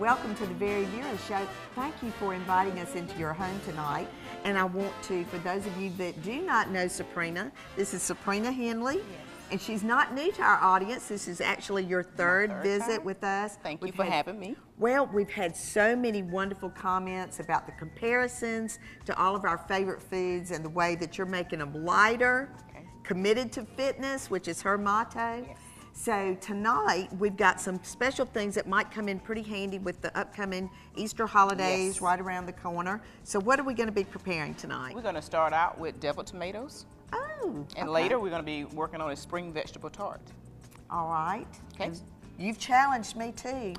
welcome to the VeryVera show. Thank you for inviting us into your home tonight. And I want to, for those of you that do not know Suprina, this is Suprina Henley. Yes. And she's not new to our audience. This is actually your third visit time with us. Thank you for having me. Well, we've had so many wonderful comments about the comparisons to all of our favorite foods and the way that you're making them lighter, committed to fitness, which is her motto. Yes. So tonight we've got some special things that might come in pretty handy with the upcoming Easter holidays right around the corner. So what are we going to be preparing tonight? We're going to start out with deviled tomatoes. Oh, and later we're going to be working on a spring vegetable tart. All right. Okay. And you've challenged me too.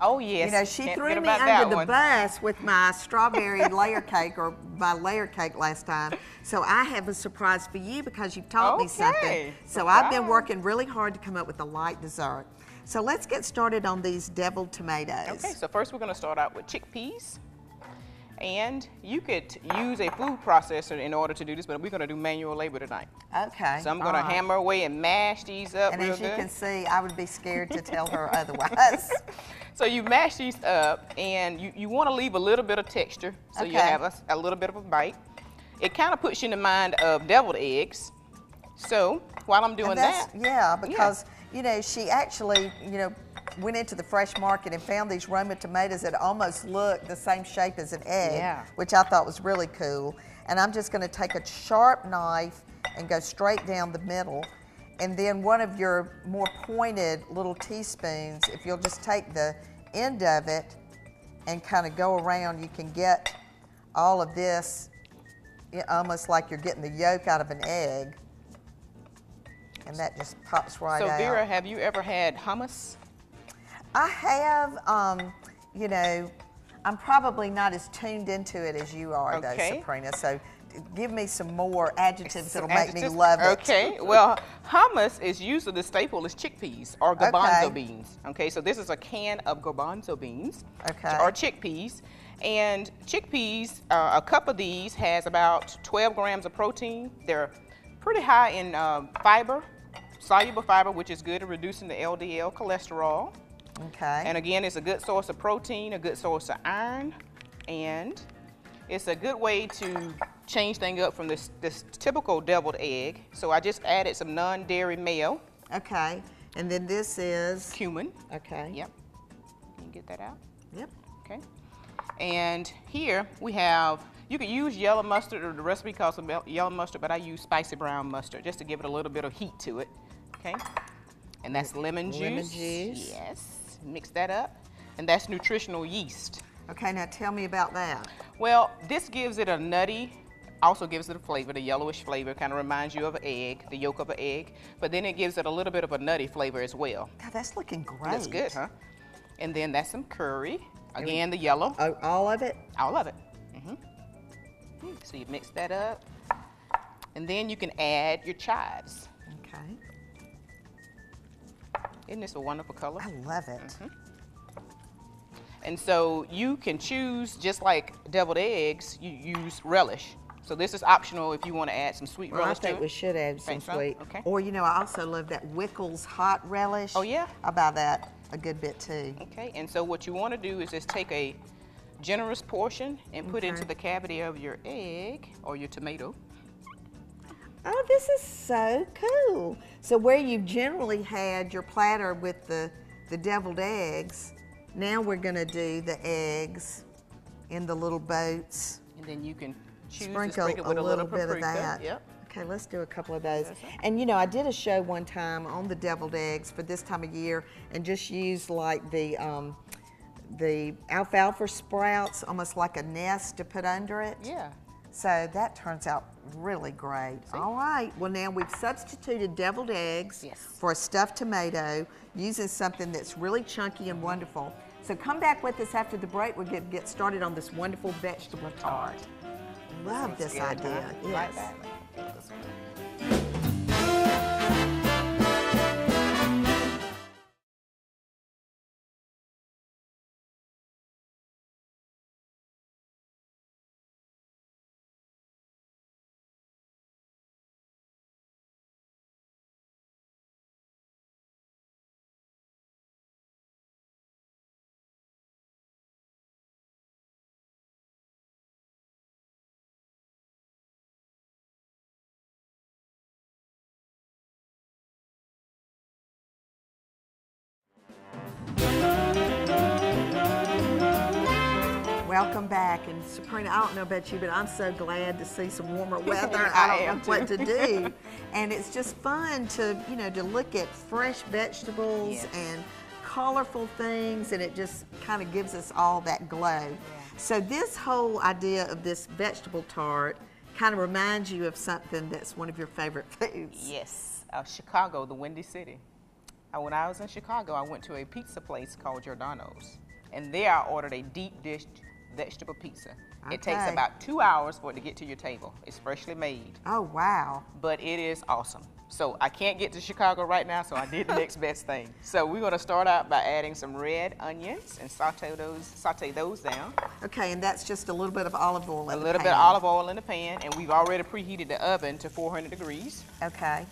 Oh yes. You know, she threw me under the bus with my strawberry layer cake, or my layer cake last time. So I have a surprise for you because you've taught me something. So I've been working really hard to come up with a light dessert. So let's get started on these deviled tomatoes. Okay, so first we're going to start out with chickpeas. And you could use a food processor in order to do this, but we're going to do manual labor tonight. Okay. So I'm going to hammer away and mash these up and real as good. you can see, I would be scared to tell her otherwise. So you mash these up, and you want to leave a little bit of texture, so you have a little bit of a bite. It kind of puts you in the mind of deviled eggs. So while I'm doing that. Yeah, because, you know, she actually, you know, went into the fresh market and found these Roma tomatoes that almost look the same shape as an egg, which I thought was really cool. And I'm just going to take a sharp knife and go straight down the middle. And then one of your more pointed little teaspoons, if you'll just take the end of it and kind of go around, you can get all of this almost like you're getting the yolk out of an egg. And that just pops right out. So Vera, have you ever had hummus? I have, you know, I'm probably not as tuned into it as you are, though, Suprina. So give me some more adjectives that'll make me love it. Okay, well, hummus is usually the staple is chickpeas or garbanzo beans. Okay, so this is a can of garbanzo beans or chickpeas. And chickpeas, a cup of these has about 12 grams of protein. They're pretty high in fiber, soluble fiber, which is good at reducing the LDL cholesterol. Okay. And again, it's a good source of protein, a good source of iron, and it's a good way to change things up from this typical deviled egg. So I just added some non-dairy mayo. Okay. And then this is? Cumin. Okay. Yep. Can you get that out? Yep. Okay. And here we have, you could use yellow mustard, or the recipe calls for yellow mustard, but I use spicy brown mustard just to give it a little bit of heat to it. Okay. And that's lemon juice. Lemon juice. Yes. Mix that up, and that's nutritional yeast. Okay, now tell me about that. Well, this gives it a nutty, also gives it a flavor, the yellowish flavor, kind of reminds you of an egg, the yolk of an egg, but then it gives it a little bit of a nutty flavor as well. God, that's looking great. That's good, huh? And then that's some curry, again, the yellow. Oh, all of it? All of it. So you mix that up, and then you can add your chives. Okay. Isn't this a wonderful color? I love it. And so you can choose, just like deviled eggs, you use relish. So this is optional if you want to add some sweet relish to it. I think we should add some sweet. Okay. Or, you know, I also love that Wickles hot relish. Oh, yeah? I buy that a good bit, too. Okay, and so what you want to do is just take a generous portion and put into the cavity of your egg or your tomato. Oh, this is so cool. So where you've generally had your platter with the deviled eggs, now we're going to do the eggs in the little boats. And then you can choose to sprinkle with a little bit of that. Yep. Okay, let's do a couple of those. And you know, I did a show one time on the deviled eggs for this time of year, and just used like the alfalfa sprouts, almost like a nest to put under it. Yeah. So that turns out really great. See? All right, well now we've substituted deviled eggs for a stuffed tomato using something that's really chunky and wonderful. So come back with us after the break. We'll get started on this wonderful vegetable tart. Love this idea. Yes. Like that. welcome back. And Suprina, I don't know about you, but I'm so glad to see some warmer weather. I don't know what to do. And it's just fun to, you know, to look at fresh vegetables and colorful things, and it just kind of gives us all that glow. Yeah. So this whole idea of this vegetable tart kind of reminds you of something that's one of your favorite foods. Yes, Chicago, the Windy City. When I was in Chicago, I went to a pizza place called Giordano's. And there I ordered a deep dish vegetable pizza. Okay. It takes about 2 hours for it to get to your table. It's freshly made. Oh, wow. But it is awesome. So I can't get to Chicago right now, so I did the next best thing. So we're gonna start out by adding some red onions and saute those down. Okay, and that's just a little bit of olive oil in the pan. A little bit of olive oil in the pan, and we've already preheated the oven to 400 degrees. Okay.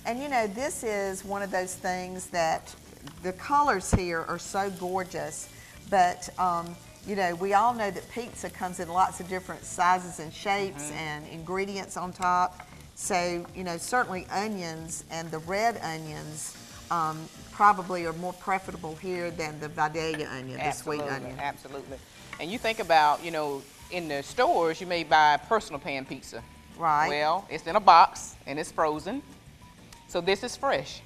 And you know, this is one of those things that the colors here are so gorgeous, but you know, we all know that pizza comes in lots of different sizes and shapes and ingredients on top. So, you know, certainly onions and the red onions probably are more preferable here than the Vidalia onion, the sweet onion. Absolutely. And you think about, you know, in the stores, you may buy personal pan pizza. Right. Well, it's in a box and it's frozen. So this is fresh.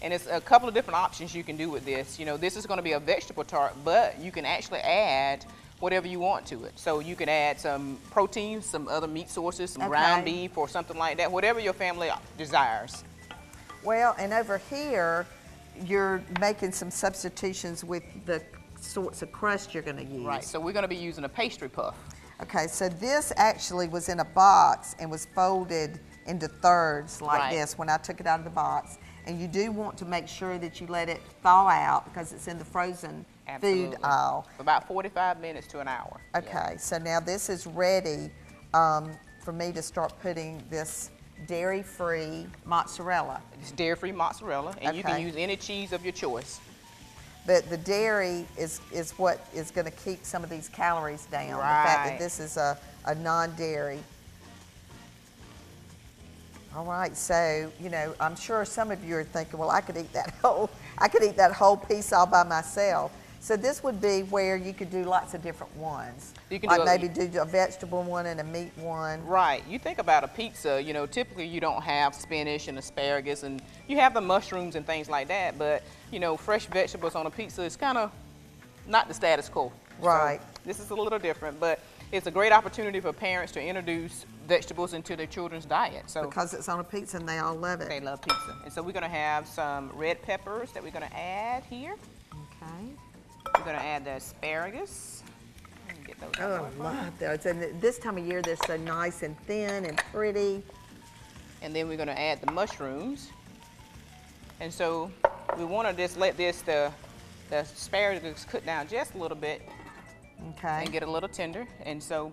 And it's a couple of different options you can do with this. You know, this is going to be a vegetable tart, but you can actually add whatever you want to it. So you can add some protein, some other meat sources, some ground beef or something like that, whatever your family desires. Well, and over here, you're making some substitutions with the sorts of crust you're going to use. Right, so we're going to be using a pastry puff. Okay, so this actually was in a box and was folded into thirds like this when I took it out of the box. And you do want to make sure that you let it thaw out because it's in the frozen food aisle. About 45 minutes to an hour. Okay, so now this is ready for me to start putting this dairy-free mozzarella. It's dairy-free mozzarella, and you can use any cheese of your choice. But the dairy is what is going to keep some of these calories down. Right. The fact that this is a non-dairy. All right, so, you know, I'm sure some of you are thinking, well, I could eat that whole piece all by myself. So this would be where you could do lots of different ones. You can maybe do a vegetable one and a meat one. Right. You think about a pizza, you know, typically you don't have spinach and asparagus, and you have the mushrooms and things like that, but, you know, fresh vegetables on a pizza is kind of not the status quo. Right. So this is a little different, but it's a great opportunity for parents to introduce vegetables into their children's diet. So because it's on a pizza and they all love it. They love pizza. And so we're going to have some red peppers that we're going to add here. Okay. We're going to add the asparagus. Get those I love those. And this time of year, they're so nice and thin and pretty. And then we're going to add the mushrooms. And so we want to just let the asparagus cook down just a little bit. Okay. And get a little tender. And so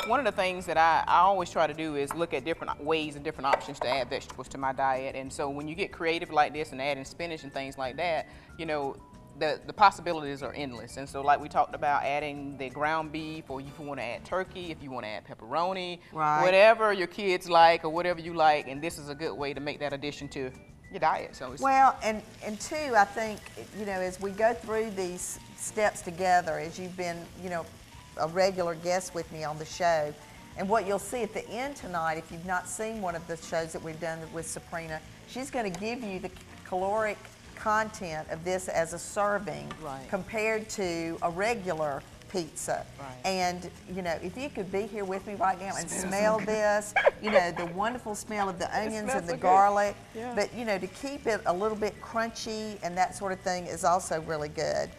one of the things that I always try to do is look at different ways and different options to add vegetables to my diet. And so when you get creative like this and adding spinach and things like that, you know, the possibilities are endless. And so like we talked about adding the ground beef, or if you want to add turkey, if you want to add pepperoni, whatever your kids like or whatever you like, and this is a good way to make that addition to your diet. So it's and two, I think, you know, as we go through these steps together, as you've been, you know, a regular guest with me on the show, and what you'll see at the end tonight, if you've not seen one of the shows that we've done with Suprina, she's going to give you the caloric content of this as a serving compared to a regular pizza. And, you know, if you could be here with me right now and smell this, you know, the wonderful smell of the onions and the garlic, but, you know, to keep it a little bit crunchy and that sort of thing is also really good.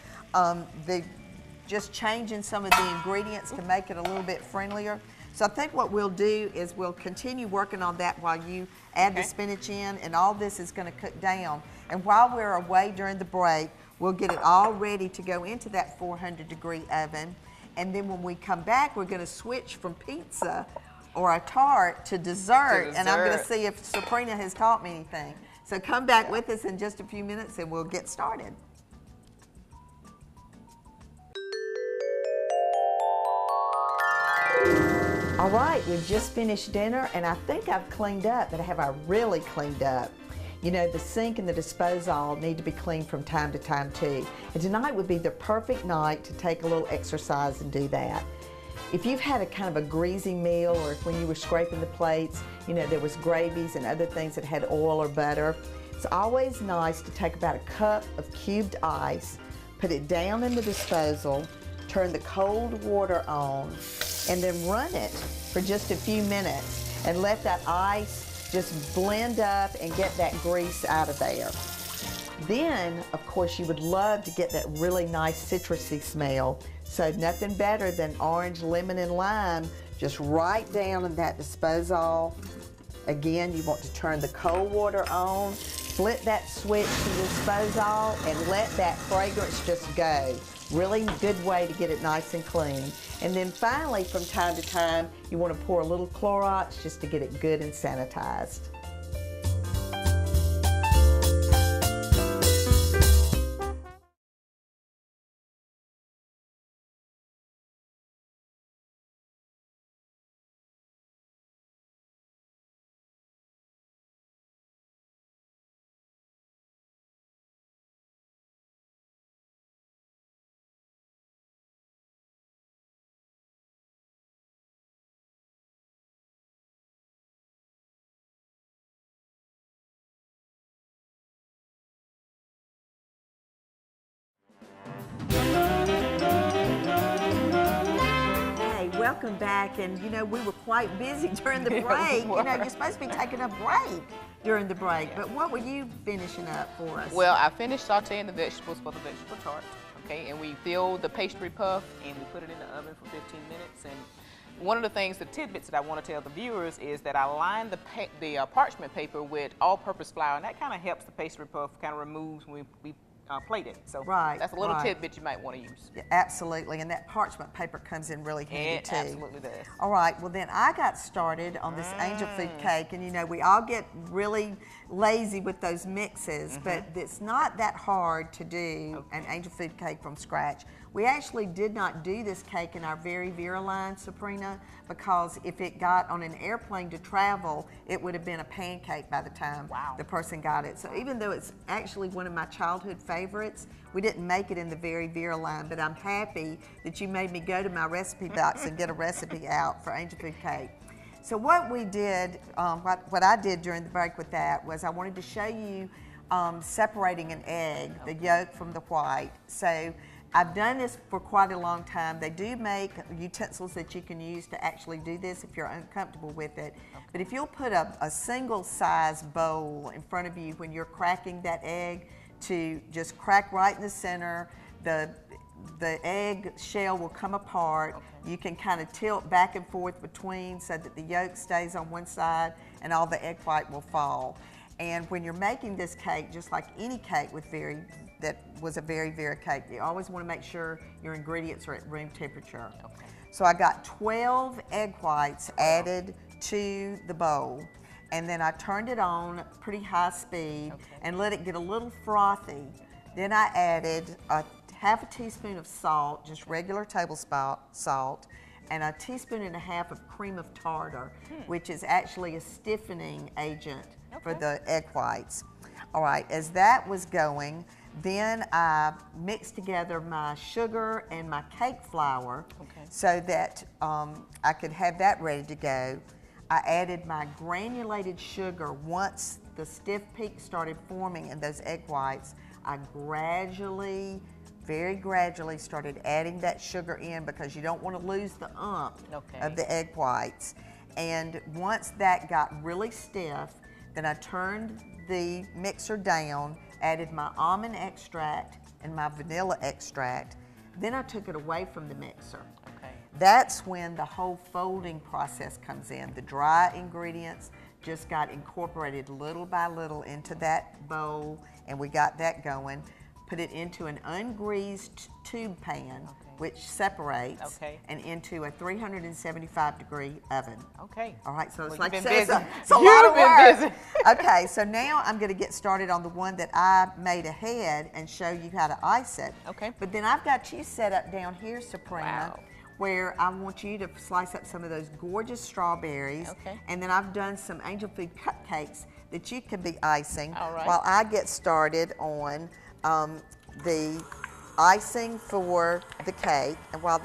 Just changing some of the ingredients to make it a little bit friendlier. So I think what we'll do is we'll continue working on that while you add the spinach in, and all this is going to cook down. And while we're away during the break, we'll get it all ready to go into that 400-degree oven. And then when we come back, we're going to switch from pizza or a tart to dessert. And I'm going to see if Suprina has taught me anything. So come back with us in just a few minutes and we'll get started. All right, we've just finished dinner and I think I've cleaned up, but have I really cleaned up? You know, the sink and the disposal need to be cleaned from time to time too. And tonight would be the perfect night to take a little exercise and do that. If you've had a kind of a greasy meal, or if when you were scraping the plates, you know, there was gravies and other things that had oil or butter, it's always nice to take about a cup of cubed ice, put it down in the disposal, turn the cold water on, and then run it for just a few minutes and let that ice just blend up and get that grease out of there. Then, of course, you would love to get that really nice citrusy smell. So nothing better than orange, lemon, and lime just right down in that disposal. Again, you want to turn the cold water on, flip that switch to the disposal, and let that fragrance just go. Really good way to get it nice and clean. And then finally, from time to time, you want to pour a little Clorox just to get it good and sanitized. Welcome back, and you know, we were quite busy during the break. You know, you're supposed to be taking a break during the break, but what were you finishing up for us? Well, I finished sauteing the vegetables for the vegetable tart, okay, and we filled the pastry puff and we put it in the oven for 15 minutes. And one of the things, the tidbits that I want to tell the viewers is that I lined the parchment paper with all-purpose flour, and that kind of helps the pastry puff kind of removes when we plate it. So that's a little tidbit you might want to use. Yeah, absolutely, and that parchment paper comes in really handy too. It absolutely does. All right, well then I got started on this angel food cake, and you know, we all get really lazy with those mixes, but it's not that hard to do an angel food cake from scratch. We actually did not do this cake in our VeryVera line, Suprina, because if it got on an airplane to travel, it would have been a pancake by the time the person got it. So even though it's actually one of my childhood favorites, we didn't make it in the VeryVera line, but I'm happy that you made me go to my recipe box and get a recipe out for angel food cake. So what we did, what I did during the break with that was I wanted to show you separating an egg, the yolk from the white. So I've done this for quite a long time. They do make utensils that you can use to actually do this if you're uncomfortable with it. But if you'll put a single size bowl in front of you when you're cracking that egg, to just crack right in the center, the egg shell will come apart. You can kind of tilt back and forth between so that the yolk stays on one side and all the egg white will fall. And when you're making this cake, just like any cake with that was a VeryVera cake, you always want to make sure your ingredients are at room temperature. So I got 12 egg whites added to the bowl, and then I turned it on pretty high speed and let it get a little frothy. Then I added half a teaspoon of salt, just regular table salt, and a teaspoon and a half of cream of tartar, which is actually a stiffening agent for the egg whites. All right, as that was going, then I mixed together my sugar and my cake flour so that I could have that ready to go. I added my granulated sugar. Once the stiff peak started forming in those egg whites, I very gradually started adding that sugar in because you don't want to lose the umph of the egg whites. And once that got really stiff, then I turned the mixer down, added my almond extract and my vanilla extract. Then I took it away from the mixer. That's when the whole folding process comes in. The dry ingredients just got incorporated little by little into that bowl, and we got that going. Put it into an ungreased tube pan, which separates, and into a 375-degree oven. All right, so it's like it's a lot of work. Okay, so now I'm going to get started on the one that I made ahead and show you how to ice it. But then I've got you set up down here, Suprina, where I want you to slice up some of those gorgeous strawberries. And then I've done some angel food cupcakes that you can be icing All right. while I get started on the icing for the cake. And while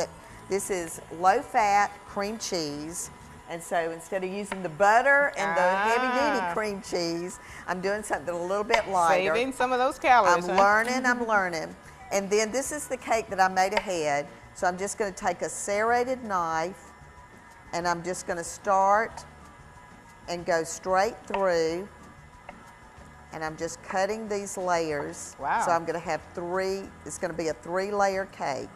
this is low-fat cream cheese, and so instead of using the butter and the heavy-duty cream cheese, I'm doing something a little bit lighter. Saving some of those calories. I'm learning. And then this is the cake that I made ahead. So I'm just going to take a serrated knife, and I'm just going to start and go straight through. And I'm just cutting these layers. Wow. So I'm going to have it's going to be a 3-layer cake.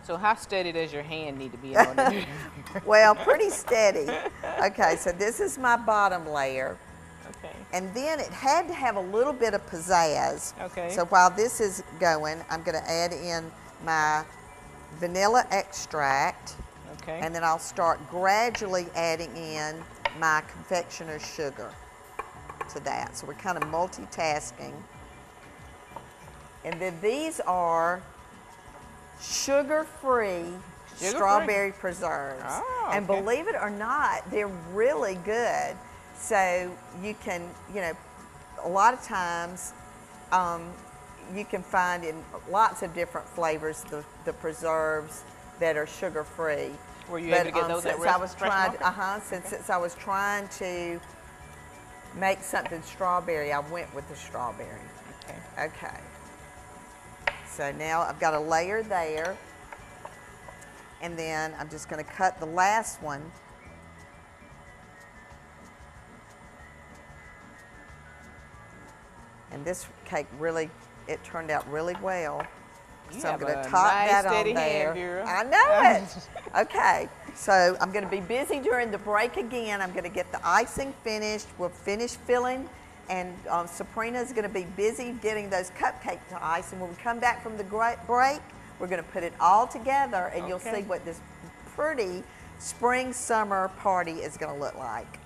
So how steady does your hand need to be on it? Well, pretty steady. Okay, so this is my bottom layer. Okay. And then it had to have a little bit of pizzazz. Okay. So while this is going, I'm going to add in my vanilla extract. Okay. And then I'll start gradually adding in my confectioner's sugar to that. So we're kind of multitasking. And then these are sugar-free strawberry preserves. Oh, and okay. believe it or not, they're really good. So you can, a lot of times you can find in lots of different flavors the preserves that are sugar-free. Were you able to get those at Fresh Market? Since I was trying to make something strawberry, I went with the strawberry. Okay. So now I've got a layer there, and then I'm just going to cut the last one. And this cake it turned out really well. So I'm going to top that on there. I know it. Okay, so I'm going to be busy during the break again. I'm going to get the icing finished. We'll finish filling, and Suprina is going to be busy getting those cupcakes to ice. And when we come back from the break, we're going to put it all together, and you'll see what this pretty spring summer party is going to look like.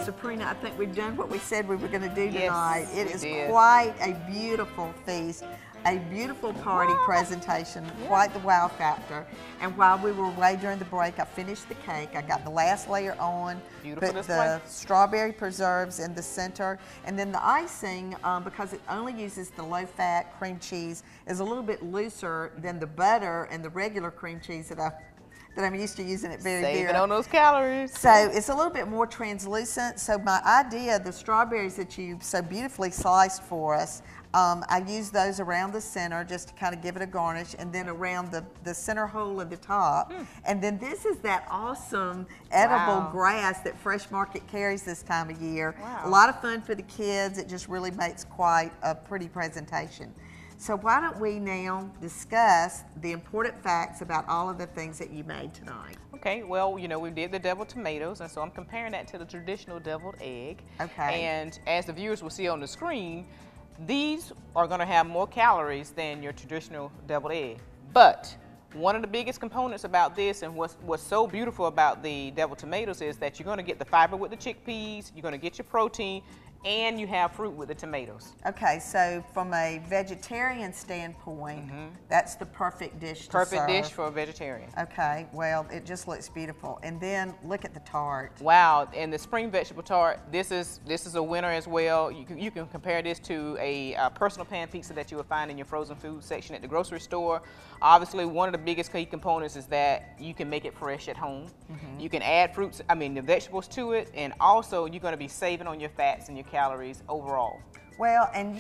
Suprina, I think we've done what we said we were going to do tonight. Yes, it is did. Quite a beautiful feast, a beautiful party presentation, quite the wow factor. And while we were away during the break, I finished the cake. I got the last layer on, Beautiful put display. the strawberry preserves in the center, and then the icing, because it only uses the low-fat cream cheese, is a little bit looser than the butter and the regular cream cheese that I'm used to using at VeryVera. Saving on those calories. So it's a little bit more translucent. So my idea, the strawberries that you so beautifully sliced for us, I use those around the center just to kind of give it a garnish, and then around the center hole at the top. And then this is that awesome edible grass that Fresh Market carries this time of year. Wow. A lot of fun for the kids. It just really makes quite a pretty presentation. So why don't we now discuss the important facts about all of the things that you made tonight. Okay, well, we did the deviled tomatoes, and so I'm comparing that to the traditional deviled egg. Okay. And as the viewers will see on the screen, these are going to have more calories than your traditional deviled egg. But one of the biggest components about this, and what's so beautiful about the deviled tomatoes, is that you're going to get the fiber with the chickpeas, you're going to get your protein, and you have fruit with the tomatoes. Okay, so from a vegetarian standpoint, that's the perfect dish to serve. Perfect dish for a vegetarian. Okay, well, it just looks beautiful. And then look at the tart. Wow, and the spring vegetable tart, this is a winner as well. You can compare this to a personal pan pizza that you would find in your frozen food section at the grocery store. Obviously, one of the biggest key components is that you can make it fresh at home. You can add the vegetables to it, and also you're going to be saving on your fats and your calories overall. Well, and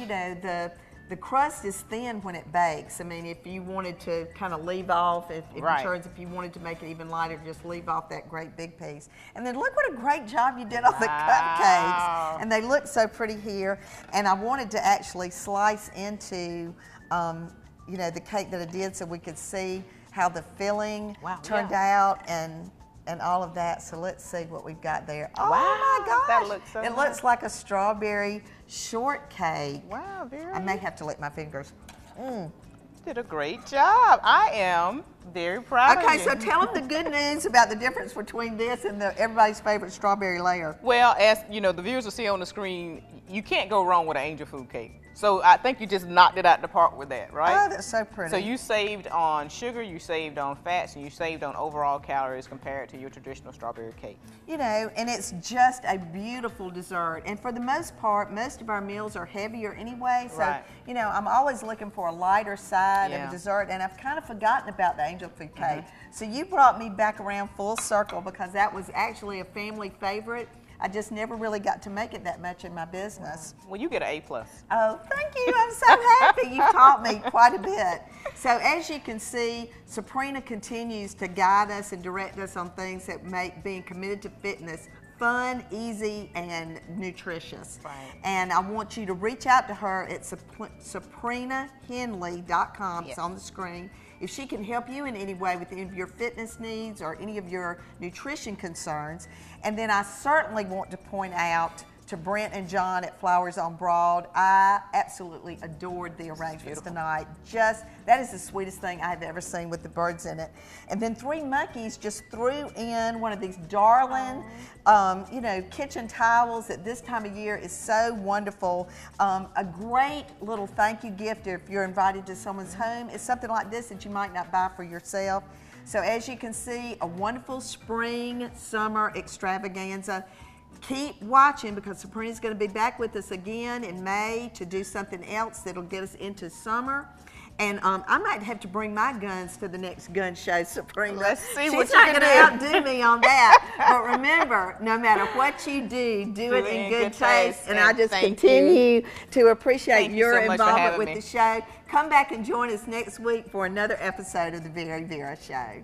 the crust is thin when it bakes. I mean, if you wanted to kind of leave off, if you wanted to make it even lighter, just leave off that great big piece. And then look what a great job you did on the cupcakes. And they look so pretty here. And I wanted to actually slice into you know, the cake that I did so we could see how the filling turned out and all of that. So let's see what we've got there. Oh my gosh. That looks so It looks like a strawberry shortcake. Wow, Vera. I may have to lick my fingers. Did a great job. I am very proud of you. Okay, so tell them the good news about the difference between this and everybody's favorite strawberry layer. Well, as you know, the viewers will see on the screen, you can't go wrong with an angel food cake. So I think you just knocked it out the park with that, right? Oh, that's so pretty. So you saved on sugar, you saved on fats, and you saved on overall calories compared to your traditional strawberry cake. You know, and it's just a beautiful dessert. And for the most part, most of our meals are heavier anyway. So, you know, I'm always looking for a lighter side of a dessert, and I've kind of forgotten about the angel food cake. So you brought me back around full circle because that was actually a family favorite. I just never really got to make it that much in my business. Well, you get an A+. Oh, thank you. I'm so happy. You've taught me quite a bit. So as you can see, Suprina continues to guide us and direct us on things that make being committed to fitness fun, easy, and nutritious. And I want you to reach out to her at SuprinaHenley.com. It's on the screen. If she can help you in any way with any of your fitness needs or any of your nutrition concerns. And then I certainly want to point out to Brent and John at Flowers on Broad. I absolutely adored the arrangements tonight. That is the sweetest thing I have ever seen with the birds in it. And then Three Monkeys just threw in one of these darling, you know, kitchen towels at this time of year is so wonderful. A great little thank you gift if you're invited to someone's home is something like this that you might not buy for yourself. So as you can see, a wonderful spring, summer extravaganza. Keep watching because Suprina's going to be back with us again in May to do something else that'll get us into summer. And I might have to bring my guns to the next gun show, Suprina. Let's see She's what you not can going to do. outdo me on that. But remember, no matter what you do it in good taste. And I just continue to appreciate your involvement with the show. Come back and join us next week for another episode of the VeryVera Show.